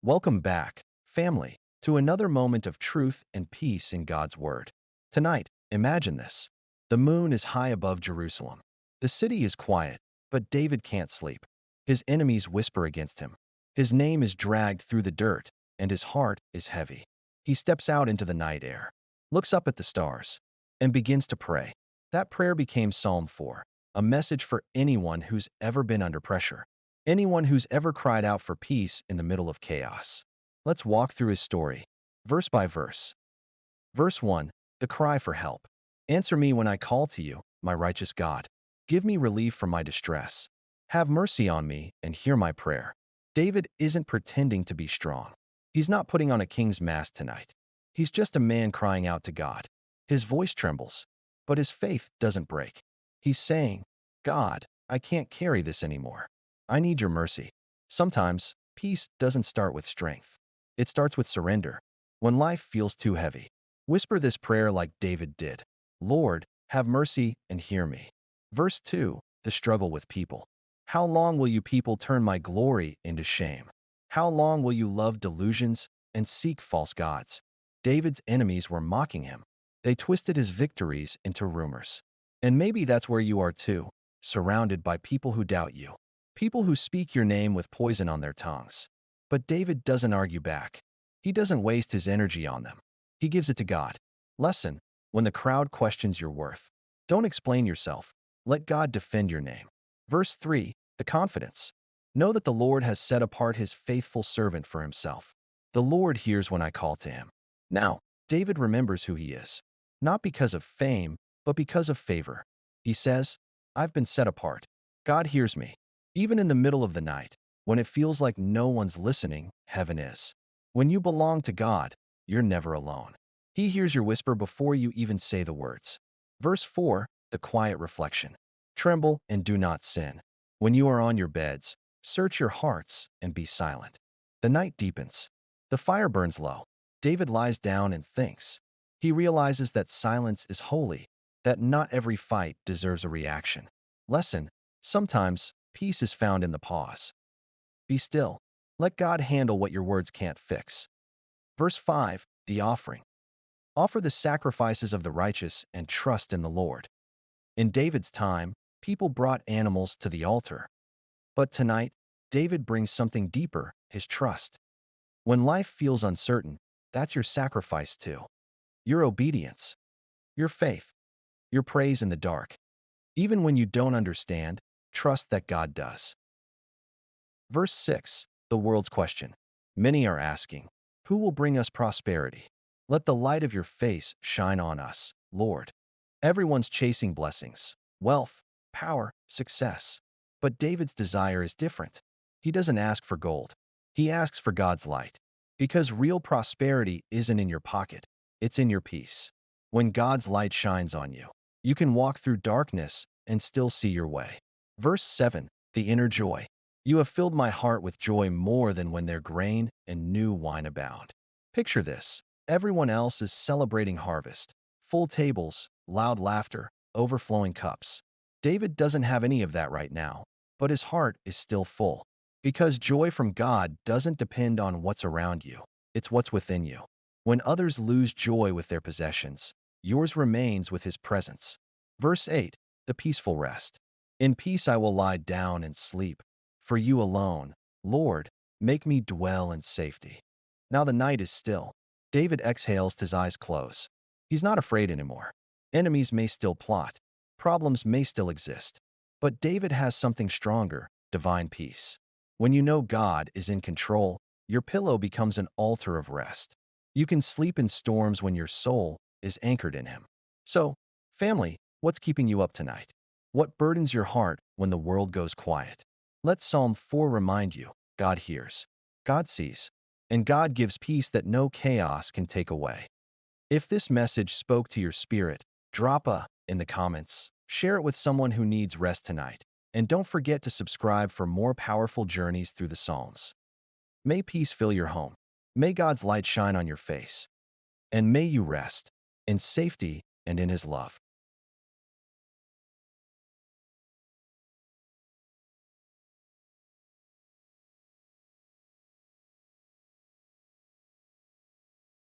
Welcome back, family, to another moment of truth and peace in God's Word. Tonight, imagine this. The moon is high above Jerusalem. The city is quiet, but David can't sleep. His enemies whisper against him. His name is dragged through the dirt, and his heart is heavy. He steps out into the night air, looks up at the stars, and begins to pray. That prayer became Psalm 4, a message for anyone who's ever been under pressure. Anyone who's ever cried out for peace in the middle of chaos. Let's walk through his story, verse by verse. Verse 1, the cry for help. Answer me when I call to you, my righteous God. Give me relief from my distress. Have mercy on me and hear my prayer. David isn't pretending to be strong. He's not putting on a king's mask tonight. He's just a man crying out to God. His voice trembles, but his faith doesn't break. He's saying, God, I can't carry this anymore. I need your mercy. Sometimes, peace doesn't start with strength. It starts with surrender. When life feels too heavy, whisper this prayer like David did. Lord, have mercy and hear me. Verse 2, the struggle with people. How long will you people turn my glory into shame? How long will you love delusions and seek false gods? David's enemies were mocking him. They twisted his victories into rumors. And maybe that's where you are too, surrounded by people who doubt you. People who speak your name with poison on their tongues. But David doesn't argue back. He doesn't waste his energy on them. He gives it to God. Lesson: when the crowd questions your worth, don't explain yourself. Let God defend your name. Verse 3, the confidence. Know that the Lord has set apart his faithful servant for himself. The Lord hears when I call to him. Now, David remembers who he is. Not because of fame, but because of favor. He says, I've been set apart. God hears me. Even in the middle of the night, when it feels like no one's listening, heaven is. When you belong to God, you're never alone. He hears your whisper before you even say the words. Verse 4, the quiet reflection. Tremble and do not sin. When you are on your beds, search your hearts and be silent. The night deepens. The fire burns low. David lies down and thinks. He realizes that silence is holy, that not every fight deserves a reaction. Lesson: sometimes, peace is found in the pause. Be still. Let God handle what your words can't fix. Verse 5, the offering. Offer the sacrifices of the righteous and trust in the Lord. In David's time, people brought animals to the altar. But tonight, David brings something deeper, his trust. When life feels uncertain, that's your sacrifice too. Your obedience, your faith, your praise in the dark. Even when you don't understand, trust that God does. Verse 6, the world's question. Many are asking, who will bring us prosperity? Let the light of your face shine on us, Lord. Everyone's chasing blessings, wealth, power, success. But David's desire is different. He doesn't ask for gold. He asks for God's light. Because real prosperity isn't in your pocket, it's in your peace. When God's light shines on you, you can walk through darkness and still see your way. Verse 7, the inner joy. You have filled my heart with joy more than when their grain and new wine abound. Picture this. Everyone else is celebrating harvest. Full tables, loud laughter, overflowing cups. David doesn't have any of that right now, but his heart is still full. Because joy from God doesn't depend on what's around you, it's what's within you. When others lose joy with their possessions, yours remains with his presence. Verse 8, the peaceful rest. In peace I will lie down and sleep. For you alone, Lord, make me dwell in safety. Now the night is still. David exhales, his eyes close. He's not afraid anymore. Enemies may still plot. Problems may still exist. But David has something stronger, divine peace. When you know God is in control, your pillow becomes an altar of rest. You can sleep in storms when your soul is anchored in him. So, family, what's keeping you up tonight? What burdens your heart when the world goes quiet? Let Psalm 4 remind you, God hears, God sees, and God gives peace that no chaos can take away. If this message spoke to your spirit, drop a in the comments, share it with someone who needs rest tonight, and don't forget to subscribe for more powerful journeys through the Psalms. May peace fill your home. May God's light shine on your face. And may you rest in safety and in his love.